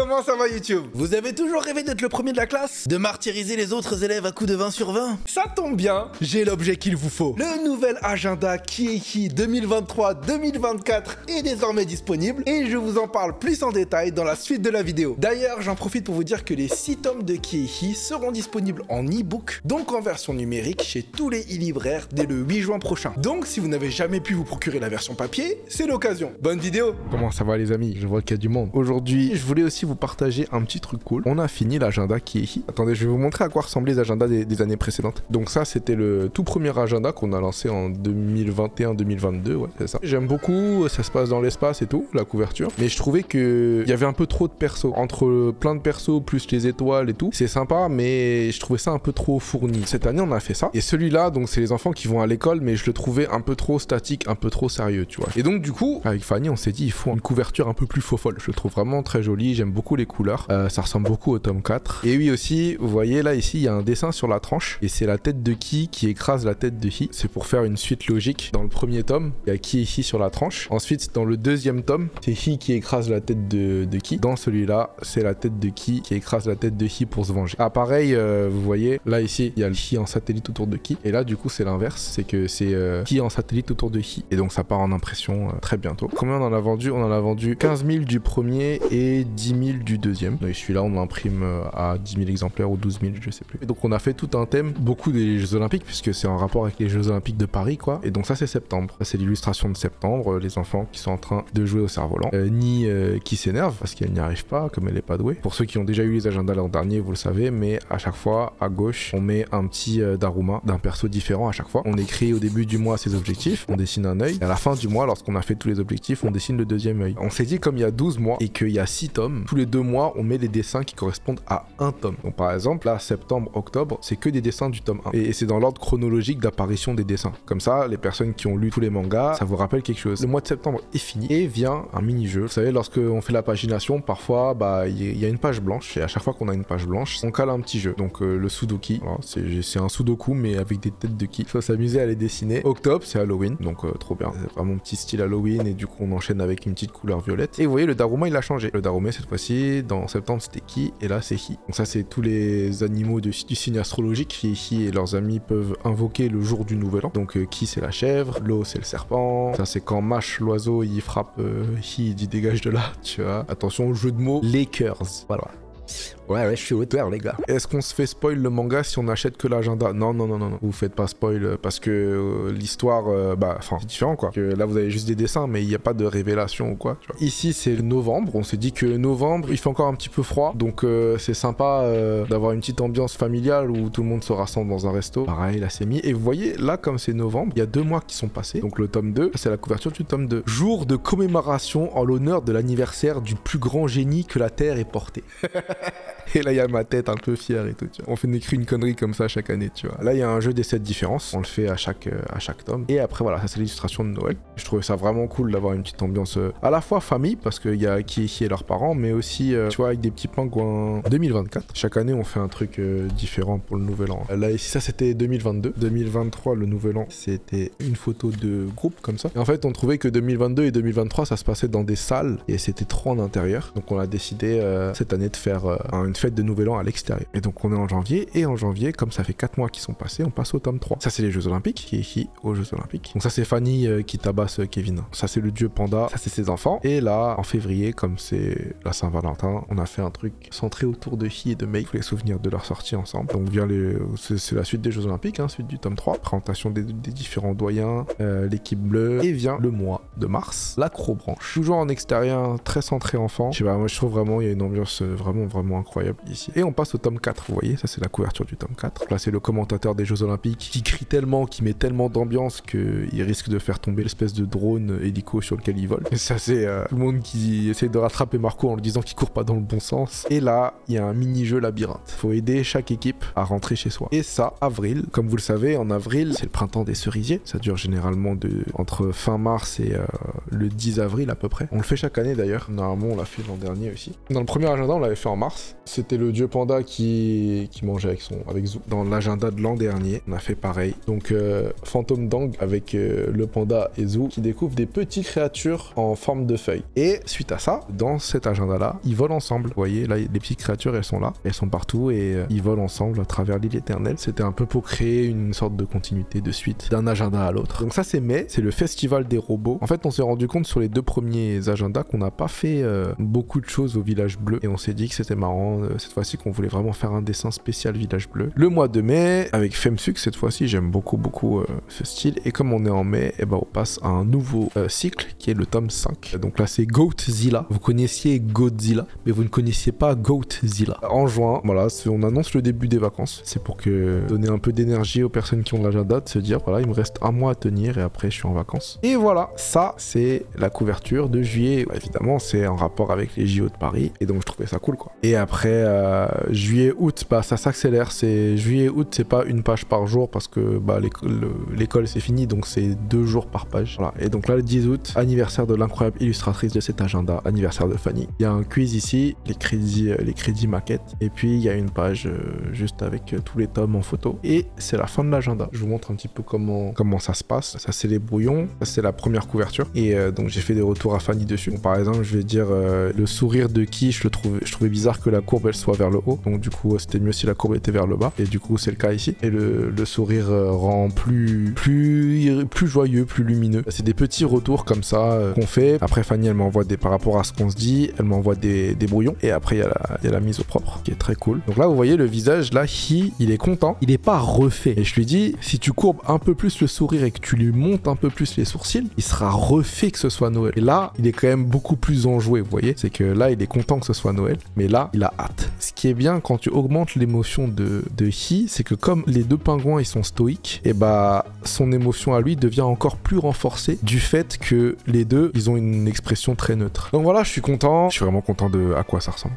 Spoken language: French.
Comment ça va YouTube? Vous avez toujours rêvé d'être le premier de la classe? De martyriser les autres élèves à coups de 20 sur 20? Ça tombe bien, j'ai l'objet qu'il vous faut. Le nouvel agenda Kiehi 2023-2024 est désormais disponible et je vous en parle plus en détail dans la suite de la vidéo. D'ailleurs, j'en profite pour vous dire que les 6 tomes de Kiehi seront disponibles en e-book, donc en version numérique chez tous les e-libraires dès le 8 juin prochain. Donc si vous n'avez jamais pu vous procurer la version papier, c'est l'occasion. Bonne vidéo! Comment ça va les amis? Je vois qu'il y a du monde. Aujourd'hui, je voulais aussi vous partager un petit truc cool. On a fini l'agenda Kiehi. Attendez, je vais vous montrer à quoi ressemblaient les agendas des années précédentes. Donc ça, c'était le tout premier agenda qu'on a lancé en 2021-2022, ouais, c'est ça. J'aime beaucoup, ça se passe dans l'espace et tout, la couverture. Mais je trouvais que il y avait un peu trop de persos. Entre plein de persos, plus les étoiles et tout, c'est sympa, mais je trouvais ça un peu trop fourni. Cette année, on a fait ça. Et celui-là, donc c'est les enfants qui vont à l'école, mais je le trouvais un peu trop statique, un peu trop sérieux, tu vois. Et donc du coup, avec Fanny, on s'est dit, il faut une couverture un peu plus faux-folle. Je le trouve vraiment très joli, j'aime beaucoup les couleurs. Ça ressemble beaucoup au tome 4. Et oui aussi, vous voyez là, ici, il y a un dessin sur la tranche. Et c'est la tête de Ki qui écrase la tête de Hi. C'est pour faire une suite logique. Dans le premier tome, il y a Ki ici sur la tranche. Ensuite, dans le deuxième tome, c'est Hi qui écrase la tête de Ki. Dans celui-là, c'est la tête de Ki qui écrase la tête de Hi pour se venger. Ah pareil, vous voyez, là ici, il y a le Hi en satellite autour de Ki. Et là, du coup, c'est l'inverse. C'est que c'est Ki en satellite autour de Hi. Et donc, ça part en impression très bientôt. Combien on en a vendu? On en a vendu 15 000 du premier et 10 000 du deuxième. Et celui-là, on l'imprime à 10 000 exemplaires ou 12 000, je sais plus. Et donc, on a fait tout un thème, beaucoup des Jeux Olympiques, puisque c'est en rapport avec les Jeux Olympiques de Paris, quoi. Et donc, ça, c'est septembre. Ça, c'est l'illustration de septembre. Les enfants qui sont en train de jouer au cerf-volant. Ni qui s'énervent parce qu'elle n'y arrive pas, comme elle n'est pas douée. Pour ceux qui ont déjà eu les agendas l'an dernier, vous le savez, mais à chaque fois, à gauche, on met un petit Daruma d'un perso différent à chaque fois. On écrit au début du mois ses objectifs, on dessine un œil. Et à la fin du mois, lorsqu'on a fait tous les objectifs, on dessine le deuxième œil. On s'est dit, comme il y a 12 mois et qu'il y a 6 tomes, tous les 2 mois, on met les dessins qui correspondent à un tome. Donc par exemple, là, septembre, octobre, c'est que des dessins du tome 1. Et c'est dans l'ordre chronologique d'apparition des dessins. Comme ça, les personnes qui ont lu tous les mangas, ça vous rappelle quelque chose. Le mois de septembre est fini et vient un mini-jeu. Vous savez, lorsqu'on fait la pagination, parfois, bah, il y a une page blanche. Et à chaque fois qu'on a une page blanche, on cale un petit jeu. Donc le Sudoku, voilà, c'est un Sudoku, mais avec des têtes de Ki. Il faut s'amuser à les dessiner. Octobre, c'est Halloween, donc trop bien. C'est vraiment un petit style Halloween et du coup, on enchaîne avec une petite couleur violette. Et vous voyez, le Daruma, il a changé. Le Daruma, cette fois-ci, dans septembre, c'était Ki et là, c'est Hi. Donc ça, c'est tous les animaux du signe astrologique qui, Hi et leurs amis peuvent invoquer le jour du nouvel an. Donc Ki, c'est la chèvre, Lo, c'est le serpent. Ça, c'est quand Mash, l'oiseau, il frappe Hi, il dit dégage de là, tu vois. Attention au jeu de mots, Lakers. Voilà. Ouais, je suis auteur, les gars. Est-ce qu'on se fait spoil le manga si on achète que l'agenda? Non. Vous faites pas spoil parce que l'histoire, c'est différent, quoi. Que là, vous avez juste des dessins, mais il n'y a pas de révélation ou quoi. Tu vois. Ici, c'est novembre. On s'est dit que novembre, il fait encore un petit peu froid. Donc, c'est sympa d'avoir une petite ambiance familiale où tout le monde se rassemble dans un resto. Pareil, là, c'est mis. Et vous voyez, là, comme c'est novembre, il y a 2 mois qui sont passés. Donc, le tome 2, c'est la couverture du tome 2. Jour de commémoration en l'honneur de l'anniversaire du plus grand génie que la Terre ait porté. Et là, il y a ma tête un peu fière et tout, tu vois. On fait une connerie comme ça chaque année, tu vois. Là, il y a un jeu des 7 différences. On le fait à chaque tome. Et après, voilà, ça, c'est l'illustration de Noël. Je trouvais ça vraiment cool d'avoir une petite ambiance à la fois famille, parce qu'il y a Ki et leurs parents, mais aussi, tu vois, avec des petits pingouins. 2024. Chaque année, on fait un truc différent pour le nouvel an. Là, ici, ça, c'était 2022. 2023, le nouvel an, c'était une photo de groupe, comme ça. Et en fait, on trouvait que 2022 et 2023, ça se passait dans des salles, et c'était trop en intérieur. Donc, on a décidé, cette année, de faire une fête de nouvel an à l'extérieur. Et donc on est en janvier, et en janvier, comme ça fait 4 mois qui sont passés, on passe au tome 3. Ça, c'est les Jeux Olympiques, qui est ici aux Jeux Olympiques. Donc ça, c'est Fanny qui tabasse Kevin. Ça, c'est le dieu panda, ça, c'est ses enfants. Et là, en février, comme c'est la Saint-Valentin, on a fait un truc centré autour de Hi et de Mei, pour les souvenirs de leur sortie ensemble. Donc vient c'est la suite des Jeux Olympiques, hein, suite du tome 3, présentation des différents doyens, l'équipe bleue, et vient le mois de mars, l'acrobranche. Toujours en extérieur, très centré enfant. Je sais pas, moi je trouve vraiment, il y a une ambiance vraiment incroyable ici. Et on passe au tome 4, vous voyez, ça c'est la couverture du tome 4. Là, c'est le commentateur des Jeux Olympiques qui crie tellement, qui met tellement d'ambiance qu'il risque de faire tomber l'espèce de drone hélico sur lequel il vole. Et ça, c'est tout le monde qui essaie de rattraper Marco en lui disant qu'il court pas dans le bon sens. Et là, il y a un mini-jeu labyrinthe. Faut aider chaque équipe à rentrer chez soi. Et ça, avril, comme vous le savez, en avril, c'est le printemps des cerisiers. Ça dure généralement entre fin mars et le 10 avril à peu près. On le fait chaque année d'ailleurs. Normalement, on l'a fait l'an dernier aussi. Dans le premier agenda, on l'avait fait en mars. C'était le dieu panda qui mangeait avec Zou. Dans l'agenda de l'an dernier, on a fait pareil. Donc, Phantom Dang avec le panda et Zou qui découvrent des petites créatures en forme de feuilles. Et suite à ça, dans cet agenda-là, ils volent ensemble. Vous voyez, là, les petites créatures, elles sont là. Elles sont partout et ils volent ensemble à travers l'île éternelle. C'était un peu pour créer une sorte de continuité, de suite, d'un agenda à l'autre. Donc ça, c'est mai. C'est le festival des robots. En fait, on s'est rendu compte sur les 2 premiers agendas qu'on n'a pas fait beaucoup de choses au village bleu. Et on s'est dit que c'était marrant, cette fois-ci, qu'on voulait vraiment faire un dessin spécial village bleu. Le mois de mai, avec Femsuc, cette fois-ci, j'aime beaucoup ce style. Et comme on est en mai, eh ben, on passe à un nouveau cycle qui est le tome 5. Donc là, c'est Goatzilla. Vous connaissiez Godzilla, mais vous ne connaissiez pas Goatzilla. En juin, voilà, on annonce le début des vacances. C'est pour donner un peu d'énergie aux personnes qui ont l'agenda, de se dire, voilà, il me reste un mois à tenir et après, je suis en vacances. Et voilà, ça, c'est la couverture de juillet. Évidemment, c'est en rapport avec les JO de Paris. Et donc, je trouvais ça cool, quoi. Et après, juillet, août, bah, ça s'accélère. C'est juillet, août, c'est pas une page par jour parce que bah, l'école, c'est fini. Donc, c'est 2 jours par page. Voilà. Et donc là, le 10 août, anniversaire de l'incroyable illustratrice de cet agenda, anniversaire de Fanny. Il y a un quiz ici, les crédits maquettes. Et puis, il y a une page juste avec tous les tomes en photo. Et c'est la fin de l'agenda. Je vous montre un petit peu comment ça se passe. Ça, c'est les brouillons. Ça, c'est la première couverture. Et donc, j'ai fait des retours à Fanny dessus. Donc, par exemple, je vais dire le sourire de qui je trouvais bizarre que la courbe, elle soit vers le haut. Donc, du coup, c'était mieux si la courbe était vers le bas. Et du coup, c'est le cas ici. Et le sourire rend plus joyeux, plus lumineux. C'est des petits retours comme ça qu'on fait. Après, Fanny, elle m'envoie par rapport à ce qu'on se dit, elle m'envoie des brouillons. Et après, il y a la mise au propre qui est très cool. Donc là, vous voyez le visage, là, il est content. Il est pas refait. Et je lui dis, si tu courbes un peu plus le sourire et que tu lui montes un peu plus les sourcils, il sera refait que ce soit Noël. Et là, il est quand même beaucoup plus enjoué, vous voyez. C'est que là, il est content que ce soit Noël. Mais là, il a hâte. Ce qui est bien quand tu augmentes l'émotion de Hi, c'est que comme les 2 pingouins, ils sont stoïques, et bah, son émotion à lui devient encore plus renforcée du fait que les 2, ils ont une expression très neutre. Donc voilà, je suis content. Je suis vraiment content de à quoi ça ressemble.